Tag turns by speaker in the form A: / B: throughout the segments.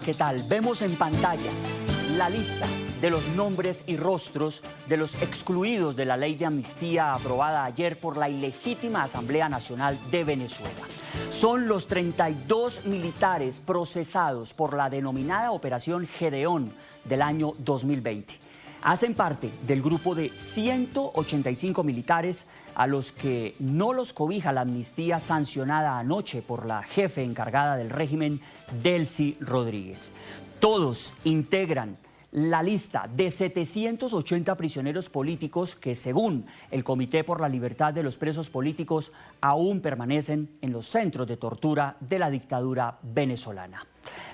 A: ¿Qué tal? Vemos en pantalla la lista de los nombres y rostros de los excluidos de la ley de amnistía aprobada ayer por la ilegítima Asamblea Nacional de Venezuela. Son los 32 militares procesados por la denominada Operación Gedeón del año 2020. Hacen parte del grupo de 185 militares a los que no los cobija la amnistía sancionada anoche por la jefe encargada del régimen, Delcy Rodríguez. Todos integran la lista de 780 prisioneros políticos que, según el Comité por la Libertad de los Presos Políticos, aún permanecen en los centros de tortura de la dictadura venezolana.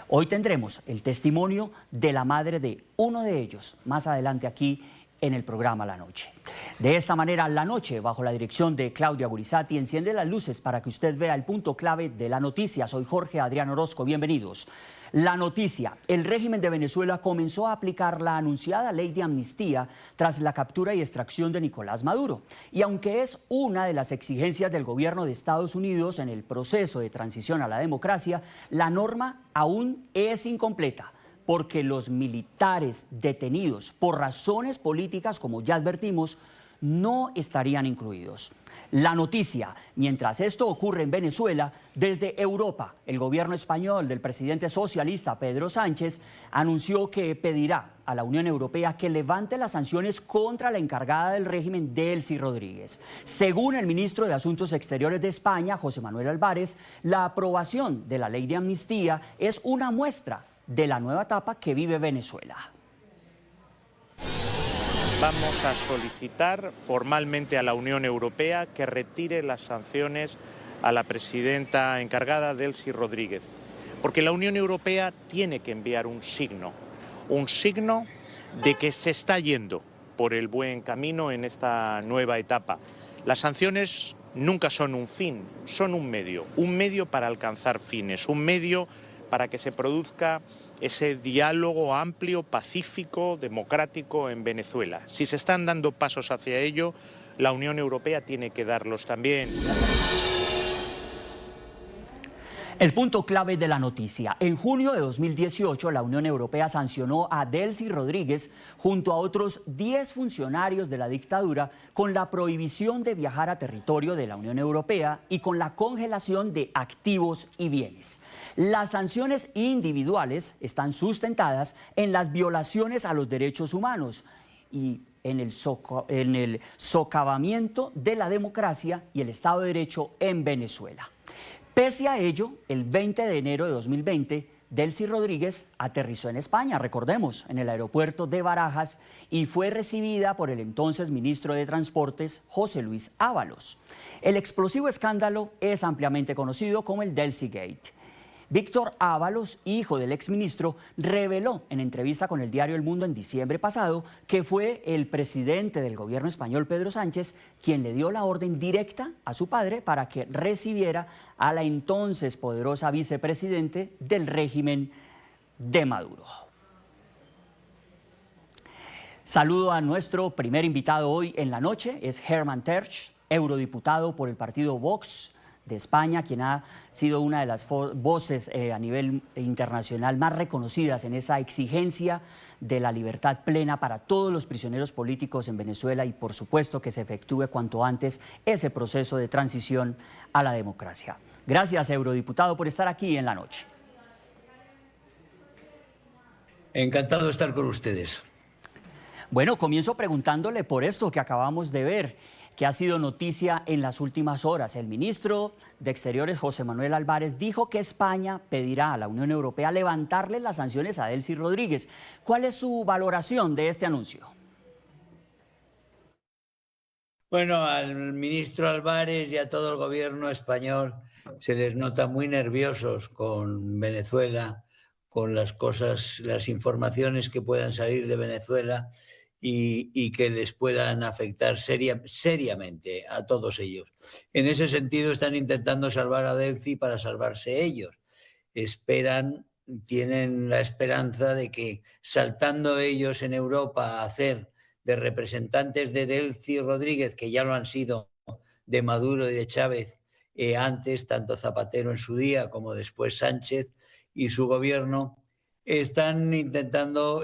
A: Hoy tendremos el testimonio de la madre de uno de ellos, más adelante aquí en el programa La Noche. De esta manera, La Noche, bajo la dirección de Claudia Burizati, enciende las luces para que usted vea el punto clave de la noticia. Soy Jorge Adrián Orozco, bienvenidos. La noticia: el régimen de Venezuela comenzó a aplicar la anunciada ley de amnistía tras la captura y extracción de Nicolás Maduro. Y aunque es una de las exigencias del gobierno de Estados Unidos en el proceso de transición a la democracia, la norma aún es incompleta, porque los militares detenidos por razones políticas, como ya advertimos, no estarían incluidos. La noticia: mientras esto ocurre en Venezuela, desde Europa, el gobierno español del presidente socialista Pedro Sánchez anunció que pedirá a la Unión Europea que levante las sanciones contra la encargada del régimen, Delcy Rodríguez. Según el ministro de Asuntos Exteriores de España, José Manuel Álvarez, la aprobación de la ley de amnistía es una muestra de la nueva etapa que vive Venezuela.
B: Vamos a solicitar formalmente a la Unión Europea que retire las sanciones a la presidenta encargada, Delcy Rodríguez, porque la Unión Europea tiene que enviar un signo de que se está yendo por el buen camino en esta nueva etapa. Las sanciones nunca son un fin, son un medio para alcanzar fines, un medio para que se produzca ese diálogo amplio, pacífico, democrático en Venezuela. Si se están dando pasos hacia ello, la Unión Europea tiene que darlos también.
A: El punto clave de la noticia: en junio de 2018, la Unión Europea sancionó a Delcy Rodríguez junto a otros 10 funcionarios de la dictadura con la prohibición de viajar a territorio de la Unión Europea y con la congelación de activos y bienes. Las sanciones individuales están sustentadas en las violaciones a los derechos humanos y en el socavamiento de la democracia y el Estado de Derecho en Venezuela. Pese a ello, el 20 de enero de 2020, Delcy Rodríguez aterrizó en España, recordemos, en el aeropuerto de Barajas, y fue recibida por el entonces ministro de Transportes, José Luis Ábalos. El explosivo escándalo es ampliamente conocido como el Delcy Gate. Víctor Ábalos, hijo del exministro, reveló en entrevista con el diario El Mundo en diciembre pasado que fue el presidente del gobierno español, Pedro Sánchez, quien le dio la orden directa a su padre para que recibiera a la entonces poderosa vicepresidente del régimen de Maduro. Saludo a nuestro primer invitado hoy en la noche, es Herman Tertsch, eurodiputado por el partido Vox de España, quien ha sido una de las voces a nivel internacional más reconocidas en esa exigencia de la libertad plena para todos los prisioneros políticos en Venezuela y, por supuesto, que se efectúe cuanto antes ese proceso de transición a la democracia. Gracias, eurodiputado, por estar aquí en la noche.
C: Encantado de estar con ustedes.
A: Bueno, comienzo preguntándole por esto que acabamos de ver, que ha sido noticia en las últimas horas. El ministro de Exteriores, José Manuel Álvarez, dijo que España pedirá a la Unión Europea levantarle las sanciones a Delcy Rodríguez. ¿Cuál es su valoración de este anuncio?
C: Bueno, al ministro Álvarez y a todo el gobierno español se les nota muy nerviosos con Venezuela, con las cosas, las informaciones que puedan salir de Venezuela y que les puedan afectar seriamente a todos ellos. En ese sentido están intentando salvar a Delcy para salvarse ellos. Tienen la esperanza de que, saltando ellos en Europa a hacer de representantes de Delcy Rodríguez, que ya lo han sido de Maduro y de Chávez antes, tanto Zapatero en su día como después Sánchez y su gobierno, están intentando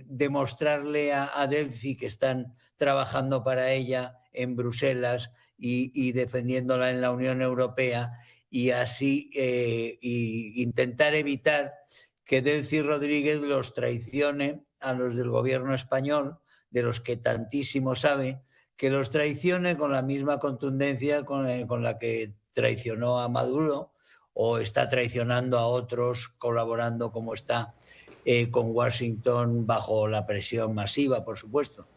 C: demostrarle a Delphi que están trabajando para ella en Bruselas y defendiéndola en la Unión Europea, y así y intentar evitar que Delcy Rodríguez los traicione a los del gobierno español, de los que tantísimo sabe, que los traicione con la misma contundencia con la que traicionó a Maduro, o está traicionando a otros, colaborando como está con Washington bajo la presión masiva, por supuesto.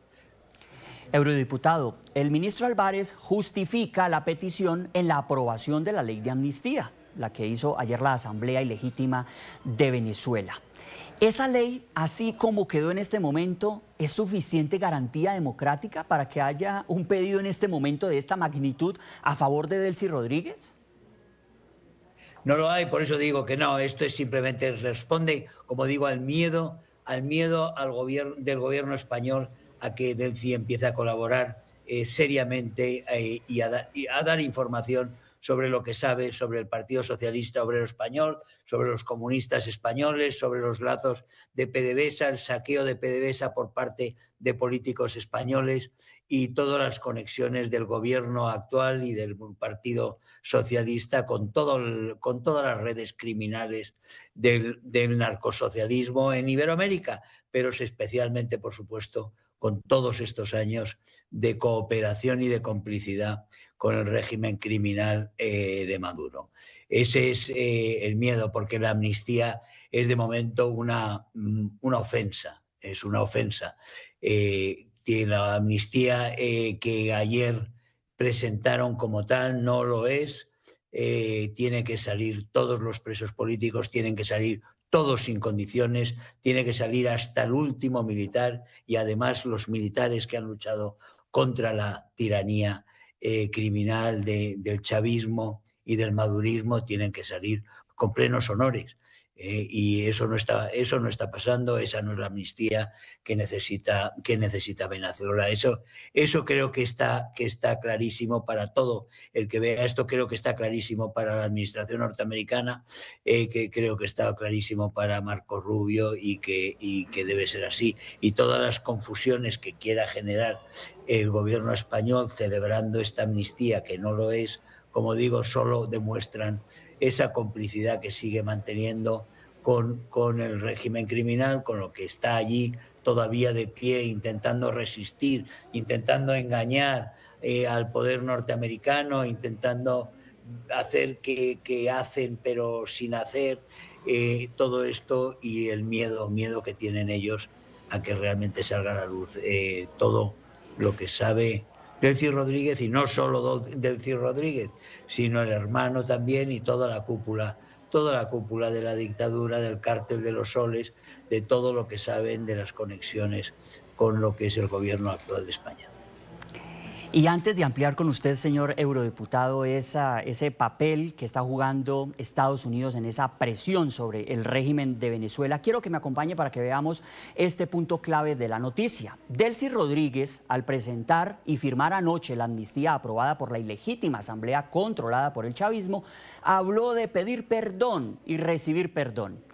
A: Eurodiputado, el ministro Álvarez justifica la petición en la aprobación de la ley de amnistía, la que hizo ayer la Asamblea Ilegítima de Venezuela. ¿Esa ley, así como quedó en este momento, es suficiente garantía democrática para que haya un pedido en este momento de esta magnitud a favor de Delcy Rodríguez?
C: No lo hay, por eso digo que no, esto es simplemente responde, como digo, al miedo del gobierno español a que Delcy empiece a colaborar seriamente y a dar información sobre lo que sabe sobre el Partido Socialista Obrero Español, sobre los comunistas españoles, sobre los lazos de PDVSA, el saqueo de PDVSA por parte de políticos españoles y todas las conexiones del gobierno actual y del Partido Socialista con todas las redes criminales del narcosocialismo en Iberoamérica, pero especialmente, por supuesto, con todos estos años de cooperación y de complicidad con el régimen criminal de Maduro. Ese es el miedo, porque la amnistía es de momento una ofensa, es una ofensa. La amnistía que ayer presentaron como tal no lo es. Tiene que salir todos los presos políticos, tienen que salir todos sin condiciones, tiene que salir hasta el último militar, y además los militares que han luchado contra la tiranía criminal del chavismo y del madurismo tienen que salir con plenos honores. Y eso no está pasando, esa no es la amnistía que necesita Venezuela. Eso creo que está clarísimo para todo el que vea esto. Creo que está clarísimo para la administración norteamericana, que creo que está clarísimo para Marco Rubio y que debe ser así. Y todas las confusiones que quiera generar el gobierno español celebrando esta amnistía, que no lo es, como digo, solo demuestran esa complicidad que sigue manteniendo con el régimen criminal, con lo que está allí todavía de pie, intentando resistir, intentando engañar al poder norteamericano, intentando hacer que hacen pero sin hacer, todo esto, y el miedo que tienen ellos a que realmente salga a la luz todo lo que sabe Delcy Rodríguez, y no solo Delcy Rodríguez, sino el hermano también, y toda la cúpula de la dictadura, del cártel de los soles, de todo lo que saben de las conexiones con lo que es el gobierno actual de España.
A: Y antes de ampliar con usted, señor eurodiputado, ese papel que está jugando Estados Unidos en esa presión sobre el régimen de Venezuela, quiero que me acompañe para que veamos este punto clave de la noticia. Delcy Rodríguez, al presentar y firmar anoche la amnistía aprobada por la ilegítima asamblea controlada por el chavismo, habló de pedir perdón y recibir perdón.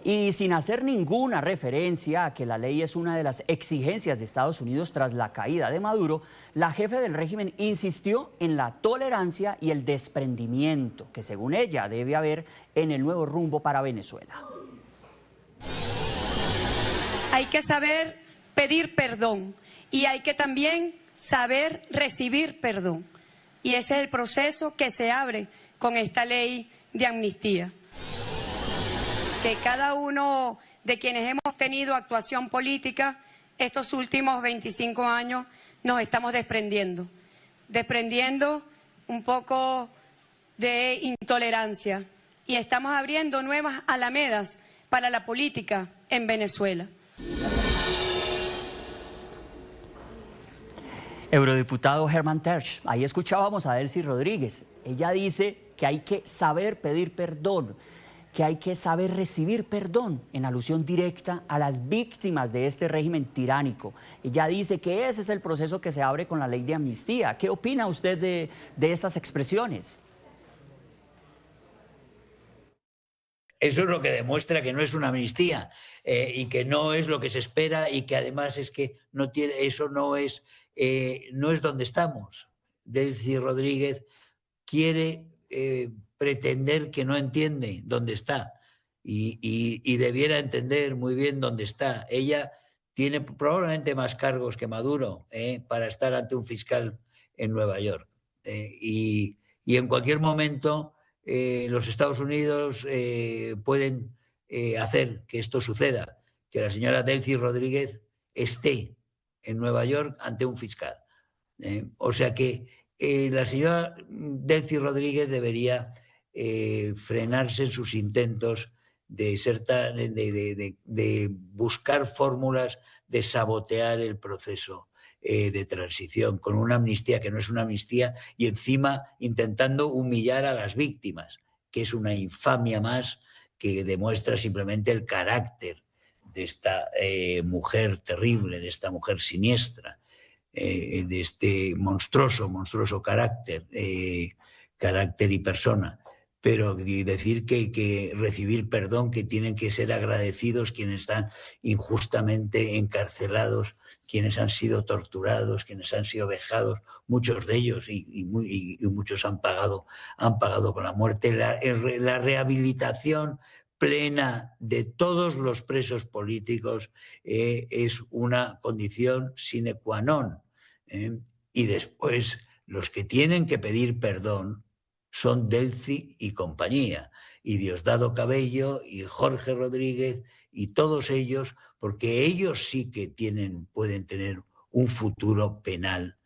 A: Y sin hacer ninguna referencia a que la ley es una de las exigencias de Estados Unidos tras la caída de Maduro, la jefe del régimen insistió en la tolerancia y el desprendimiento que, según ella, debe haber en el nuevo rumbo para Venezuela.
D: Hay que saber pedir perdón y hay que también saber recibir perdón. Y ese es el proceso que se abre con esta ley de amnistía. Que cada uno de quienes hemos tenido actuación política estos últimos 25 años nos estamos desprendiendo un poco de intolerancia, y estamos abriendo nuevas alamedas para la política en Venezuela.
A: Eurodiputado Germán Terch, ahí escuchábamos a Delcy Rodríguez. Ella dice que hay que saber pedir perdón, que hay que saber recibir perdón, en alusión directa a las víctimas de este régimen tiránico. Ella dice que ese es el proceso que se abre con la ley de amnistía. ¿Qué opina usted de estas expresiones?
C: Eso es lo que demuestra que no es una amnistía y que no es lo que se espera y que además es que no tiene, eso no es donde estamos. Delcy Rodríguez quiere pretender que no entiende dónde está y debiera entender muy bien dónde está. Ella tiene probablemente más cargos que Maduro para estar ante un fiscal en Nueva York. Y en cualquier momento los Estados Unidos pueden hacer que esto suceda, que la señora Delcy Rodríguez esté en Nueva York ante un fiscal. O sea que la señora Delcy Rodríguez debería frenarse en sus intentos de buscar fórmulas de sabotear el proceso de transición con una amnistía que no es una amnistía y encima intentando humillar a las víctimas, que es una infamia más que demuestra simplemente el carácter de esta mujer terrible, de esta mujer siniestra. De este monstruoso carácter y persona, pero decir que recibir perdón, que tienen que ser agradecidos quienes están injustamente encarcelados, quienes han sido torturados, quienes han sido vejados, muchos de ellos y muchos han pagado con la muerte, la rehabilitación plena de todos los presos políticos es una condición sine qua non. Y después los que tienen que pedir perdón son Delcy y compañía, y Diosdado Cabello y Jorge Rodríguez y todos ellos, porque ellos sí que pueden tener un futuro penal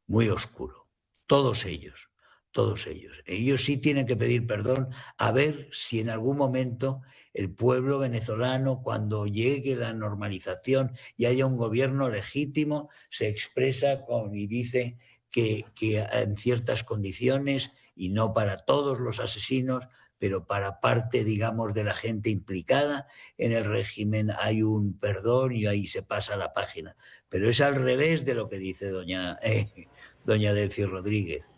C: muy oscuro. Todos ellos. Ellos sí tienen que pedir perdón, a ver si en algún momento el pueblo venezolano, cuando llegue la normalización y haya un gobierno legítimo, se expresa y dice que en ciertas condiciones, y no para todos los asesinos, pero para parte, digamos, de la gente implicada en el régimen hay un perdón y ahí se pasa la página. Pero es al revés de lo que dice doña Delcy Rodríguez.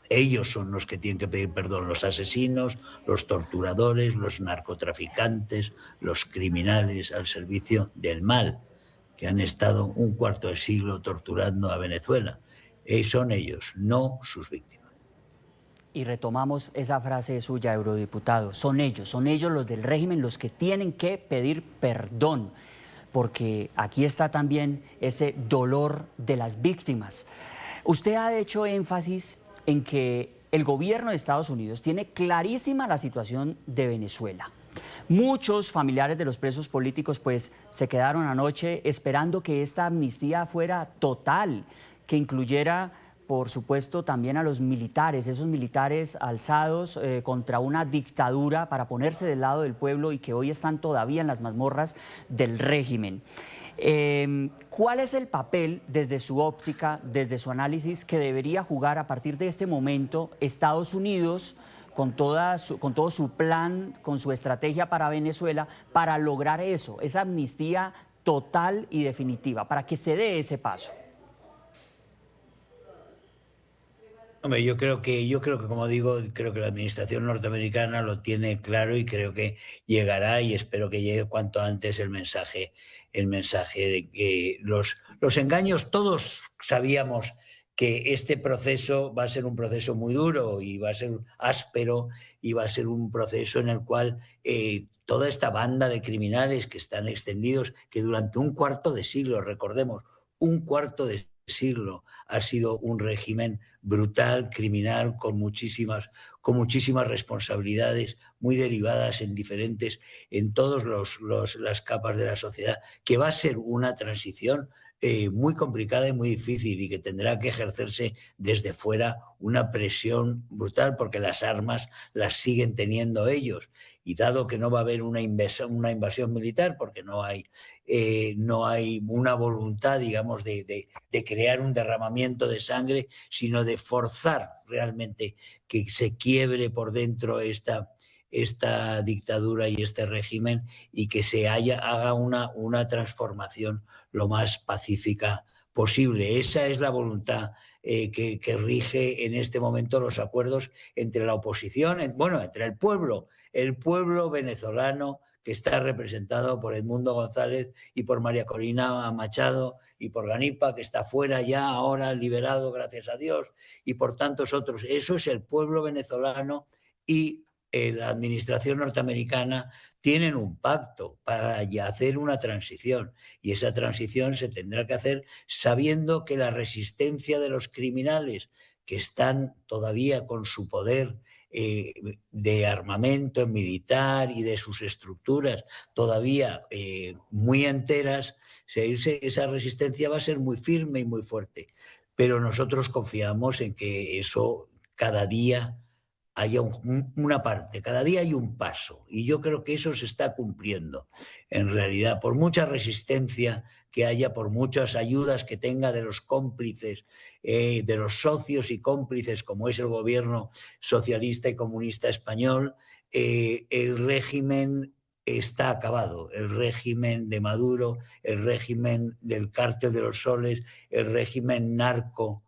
C: Ellos son los que tienen que pedir perdón, los asesinos, los torturadores, los narcotraficantes, los criminales al servicio del mal, que han estado un cuarto de siglo torturando a Venezuela. Son ellos, no sus víctimas.
A: Y retomamos esa frase suya, eurodiputado. Son ellos los del régimen los que tienen que pedir perdón, porque aquí está también ese dolor de las víctimas. Usted ha hecho énfasis en que el gobierno de Estados Unidos tiene clarísima la situación de Venezuela. Muchos familiares de los presos políticos pues se quedaron anoche esperando que esta amnistía fuera total, que incluyera por supuesto también a los militares, esos militares alzados contra una dictadura para ponerse del lado del pueblo y que hoy están todavía en las mazmorras del régimen. ¿Cuál es el papel desde su óptica, desde su análisis, que debería jugar a partir de este momento Estados Unidos con todo su plan, con su estrategia para Venezuela, para lograr eso, esa amnistía total y definitiva, para que se dé ese paso?
C: Hombre, yo creo que, como digo, creo que la administración norteamericana lo tiene claro y creo que llegará, y espero que llegue cuanto antes el mensaje de que los engaños, todos sabíamos que este proceso va a ser un proceso muy duro y va a ser áspero y va a ser un proceso en el cual toda esta banda de criminales que están extendidos, que durante un cuarto de siglo, recordemos, un cuarto de siglo ha sido un régimen brutal, criminal, con muchísimas responsabilidades muy derivadas en todas las capas de la sociedad, que va a ser una transición muy complicada y muy difícil, y que tendrá que ejercerse desde fuera una presión brutal, porque las armas las siguen teniendo ellos, y dado que no va a haber una invasión militar, porque no hay una voluntad, digamos, de crear un derramamiento de sangre, sino de forzar realmente que se quiebre por dentro esta dictadura y este régimen, y que haga una transformación lo más pacífica posible. Esa es la voluntad que rige en este momento los acuerdos entre la oposición, entre el pueblo venezolano, que está representado por Edmundo González y por María Corina Machado y por Ganipa, que está fuera ya, ahora liberado, gracias a Dios, y por tantos otros. Eso es el pueblo venezolano, y la administración norteamericana tienen un pacto para hacer una transición, y esa transición se tendrá que hacer sabiendo que la resistencia de los criminales que están todavía con su poder de armamento militar y de sus estructuras todavía muy enteras, esa resistencia va a ser muy firme y muy fuerte. Pero nosotros confiamos en que eso cada día haya una parte, cada día hay un paso, y yo creo que eso se está cumpliendo en realidad, por mucha resistencia que haya, por muchas ayudas que tenga de los cómplices, de los socios y cómplices como es el gobierno socialista y comunista español. El régimen está acabado, el régimen de Maduro, el régimen del Cártel de los Soles, el régimen narco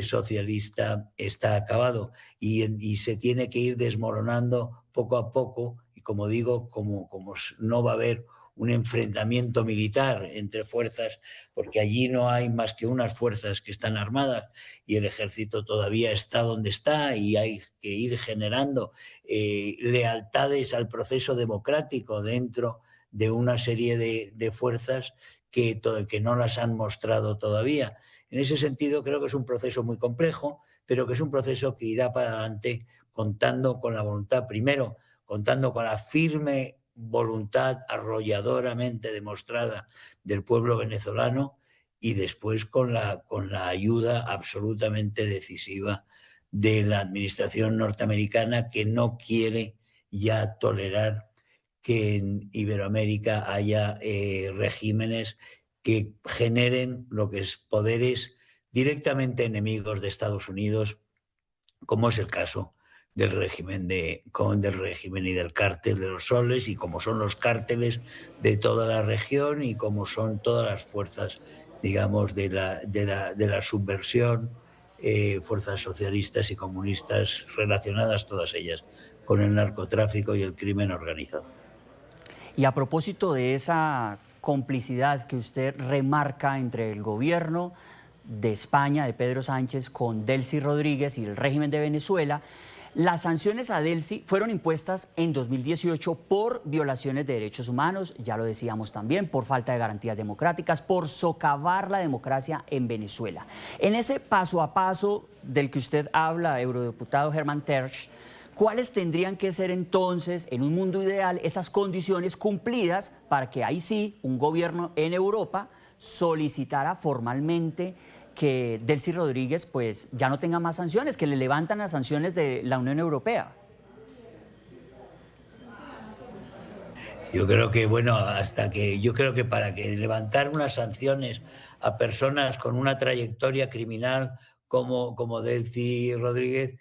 C: socialista está acabado, y se tiene que ir desmoronando poco a poco, y como digo, como no va a haber un enfrentamiento militar entre fuerzas, porque allí no hay más que unas fuerzas que están armadas y el ejército todavía está donde está, y hay que ir generando lealtades al proceso democrático dentro de una serie de fuerzas que no las han mostrado todavía. En ese sentido, creo que es un proceso muy complejo, pero que es un proceso que irá para adelante contando con la voluntad, primero, contando con la firme voluntad arrolladoramente demostrada del pueblo venezolano, y después con la ayuda absolutamente decisiva de la administración norteamericana, que no quiere ya tolerar que en Iberoamérica haya regímenes que generen lo que es poderes directamente enemigos de Estados Unidos, como es el caso del régimen y del cártel de los Soles, y como son los cárteles de toda la región, y como son todas las fuerzas, digamos, de la subversión, fuerzas socialistas y comunistas relacionadas todas ellas con el narcotráfico y el crimen organizado.
A: Y a propósito de esa complicidad que usted remarca entre el gobierno de España, de Pedro Sánchez, con Delcy Rodríguez y el régimen de Venezuela, las sanciones a Delcy fueron impuestas en 2018 por violaciones de derechos humanos, ya lo decíamos también, por falta de garantías democráticas, por socavar la democracia en Venezuela. En ese paso a paso del que usted habla, eurodiputado Herman Terch, ¿cuáles tendrían que ser entonces, en un mundo ideal, esas condiciones cumplidas para que ahí sí un gobierno en Europa solicitara formalmente que Delcy Rodríguez pues ya no tenga más sanciones, que le levantan las sanciones de la Unión Europea?
C: Yo creo que, yo creo que para que levantar unas sanciones a personas con una trayectoria criminal como Delcy Rodríguez,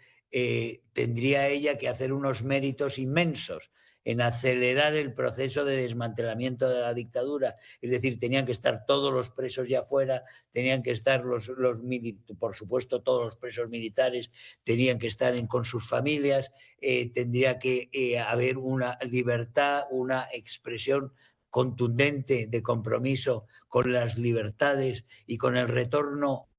C: tendría ella que hacer unos méritos inmensos en acelerar el proceso de desmantelamiento de la dictadura. Es decir, tenían que estar todos los presos ya fuera, tenían que estar por supuesto todos los presos militares, tenían que estar con sus familias, tendría que haber una libertad, una expresión contundente de compromiso con las libertades y con el retorno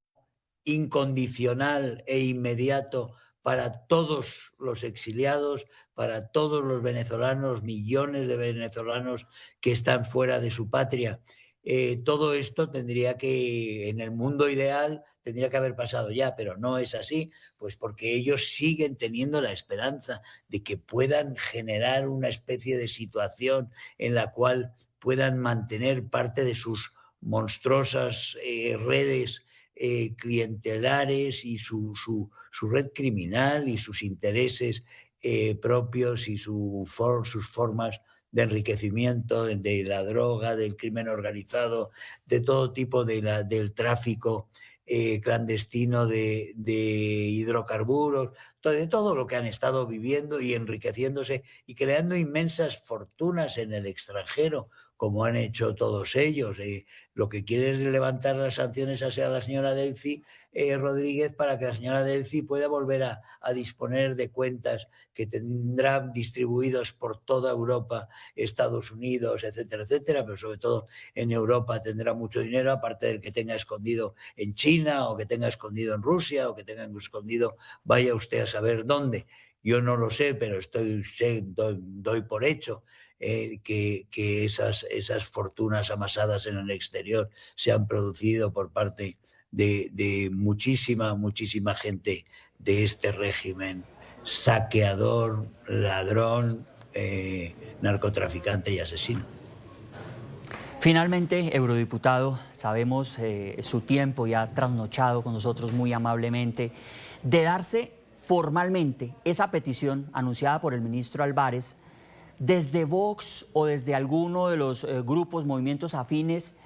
C: incondicional e inmediato para todos los exiliados, para todos los venezolanos, millones de venezolanos que están fuera de su patria. Todo esto tendría que, en el mundo ideal, tendría que haber pasado ya, pero no es así, pues porque ellos siguen teniendo la esperanza de que puedan generar una especie de situación en la cual puedan mantener parte de sus monstruosas redes clientelares y su red criminal y sus intereses propios y sus formas de enriquecimiento de la droga, del crimen organizado, de todo tipo del tráfico clandestino de hidrocarburos, de todo lo que han estado viviendo y enriqueciéndose y creando inmensas fortunas en el extranjero, como han hecho todos ellos. Lo que quiere es levantar las sanciones hacia la señora Delcy Rodríguez para que la señora Delcy pueda volver a disponer de cuentas que tendrá distribuidos por toda Europa, Estados Unidos, etcétera, etcétera, pero sobre todo en Europa tendrá mucho dinero, aparte del que tenga escondido en China o que tenga escondido en Rusia o que tenga escondido, vaya usted a saber dónde. Yo no lo sé, pero doy por hecho que esas fortunas amasadas en el exterior se han producido por parte de muchísima gente de este régimen saqueador, ladrón, narcotraficante y asesino.
A: Finalmente, eurodiputado, sabemos su tiempo ya trasnochado con nosotros muy amablemente, de darse formalmente esa petición anunciada por el ministro Álvarez, desde Vox o desde alguno de los grupos, movimientos afines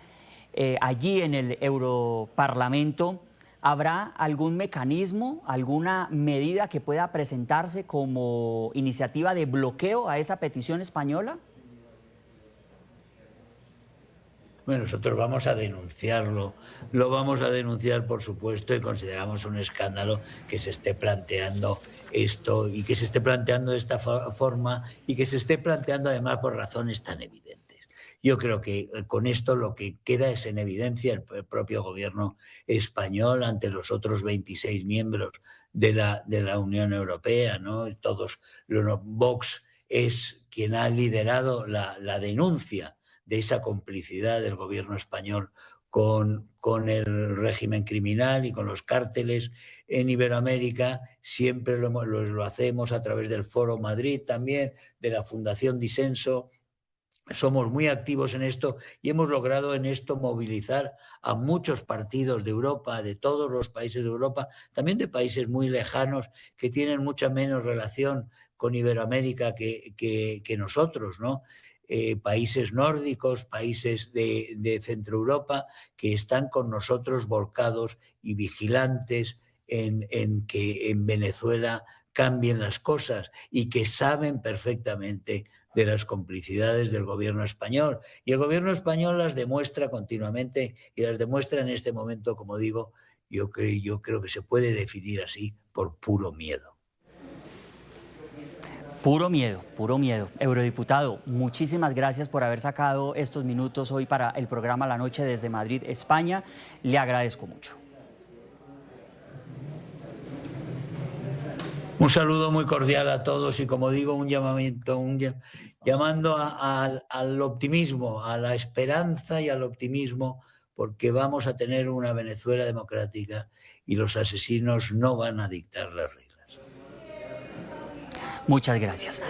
A: allí en el Europarlamento, ¿habrá algún mecanismo, alguna medida que pueda presentarse como iniciativa de bloqueo a esa petición española?
C: Bueno, nosotros vamos a denunciarlo, lo vamos a denunciar, por supuesto, y consideramos un escándalo que se esté planteando esto y que se esté planteando de esta forma y que se esté planteando además por razones tan evidentes. Yo creo que con esto lo que queda es en evidencia el propio gobierno español ante los otros 26 miembros de la Unión Europea, ¿no? Vox es quien ha liderado la denuncia de esa complicidad del gobierno español con el régimen criminal y con los cárteles en Iberoamérica. Siempre lo hacemos a través del Foro Madrid también, de la Fundación Disenso. Somos muy activos en esto y hemos logrado en esto movilizar a muchos partidos de Europa, de todos los países de Europa, también de países muy lejanos que tienen mucha menos relación con Iberoamérica que nosotros, ¿no? Países nórdicos, países de Centro Europa, que están con nosotros volcados y vigilantes en que en Venezuela cambien las cosas y que saben perfectamente de las complicidades del gobierno español. Y el gobierno español las demuestra continuamente y las demuestra en este momento, como digo, yo creo que se puede definir así, por puro miedo.
A: Puro miedo, puro miedo. Eurodiputado, muchísimas gracias por haber sacado estos minutos hoy para el programa La Noche desde Madrid, España. Le agradezco mucho.
C: Un saludo muy cordial a todos y, como digo, un llamamiento, llamando al optimismo, a la esperanza y al optimismo, porque vamos a tener una Venezuela democrática y los asesinos no van a dictar las reglas.
A: Muchas gracias.